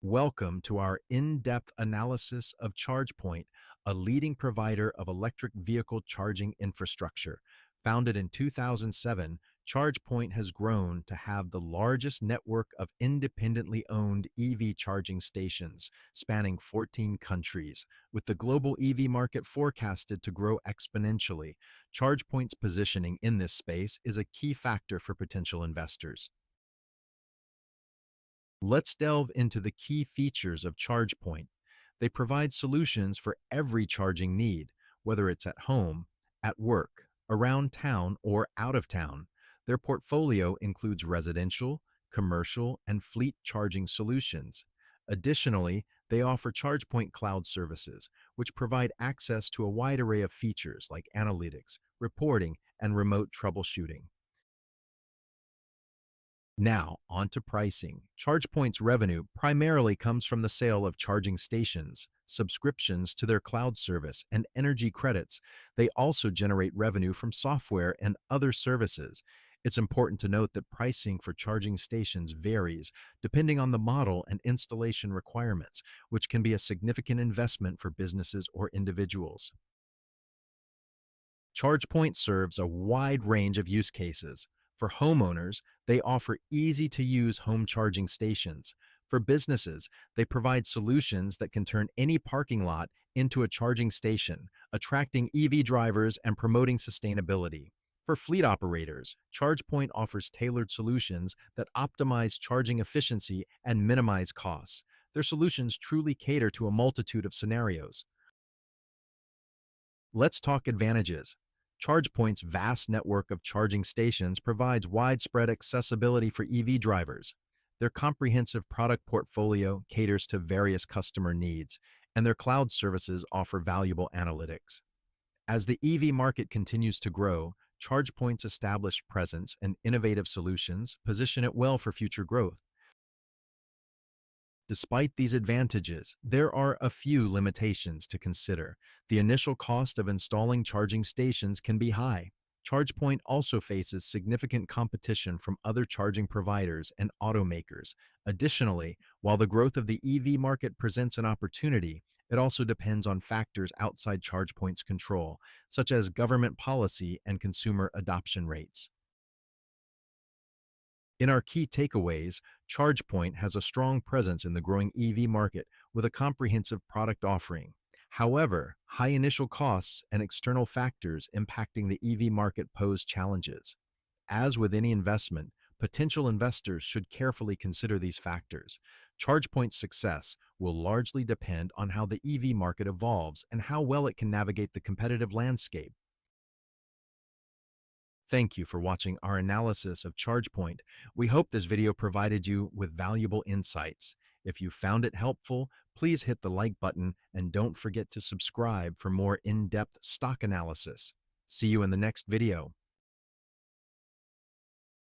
Welcome to our in-depth analysis of ChargePoint, a leading provider of electric vehicle charging infrastructure. Founded in 2007, ChargePoint has grown to have the largest network of independently owned EV charging stations, spanning 14 countries. With the global EV market forecasted to grow exponentially, ChargePoint's positioning in this space is a key factor for potential investors. Let's delve into the key features of ChargePoint. They provide solutions for every charging need, whether it's at home, at work, around town, or out of town. Their portfolio includes residential, commercial, and fleet charging solutions. Additionally, they offer ChargePoint cloud services, which provide access to a wide array of features like analytics, reporting, and remote troubleshooting. Now, on to pricing. ChargePoint's revenue primarily comes from the sale of charging stations, subscriptions to their cloud service, and energy credits. They also generate revenue from software and other services. It's important to note that pricing for charging stations varies depending on the model and installation requirements, which can be a significant investment for businesses or individuals. ChargePoint serves a wide range of use cases. For homeowners, they offer easy-to-use home charging stations. For businesses, they provide solutions that can turn any parking lot into a charging station, attracting EV drivers and promoting sustainability. For fleet operators, ChargePoint offers tailored solutions that optimize charging efficiency and minimize costs. Their solutions truly cater to a multitude of scenarios. Let's talk advantages. ChargePoint's vast network of charging stations provides widespread accessibility for EV drivers. Their comprehensive product portfolio caters to various customer needs, and their cloud services offer valuable analytics. As the EV market continues to grow, ChargePoint's established presence and innovative solutions position it well for future growth. Despite these advantages, there are a few limitations to consider. The initial cost of installing charging stations can be high. ChargePoint also faces significant competition from other charging providers and automakers. Additionally, while the growth of the EV market presents an opportunity, it also depends on factors outside ChargePoint's control, such as government policy and consumer adoption rates. In our key takeaways, ChargePoint has a strong presence in the growing EV market with a comprehensive product offering. However, high initial costs and external factors impacting the EV market pose challenges. As with any investment, potential investors should carefully consider these factors. ChargePoint's success will largely depend on how the EV market evolves and how well it can navigate the competitive landscape. Thank you for watching our analysis of ChargePoint. We hope this video provided you with valuable insights. If you found it helpful, please hit the like button and don't forget to subscribe for more in-depth stock analysis. See you in the next video.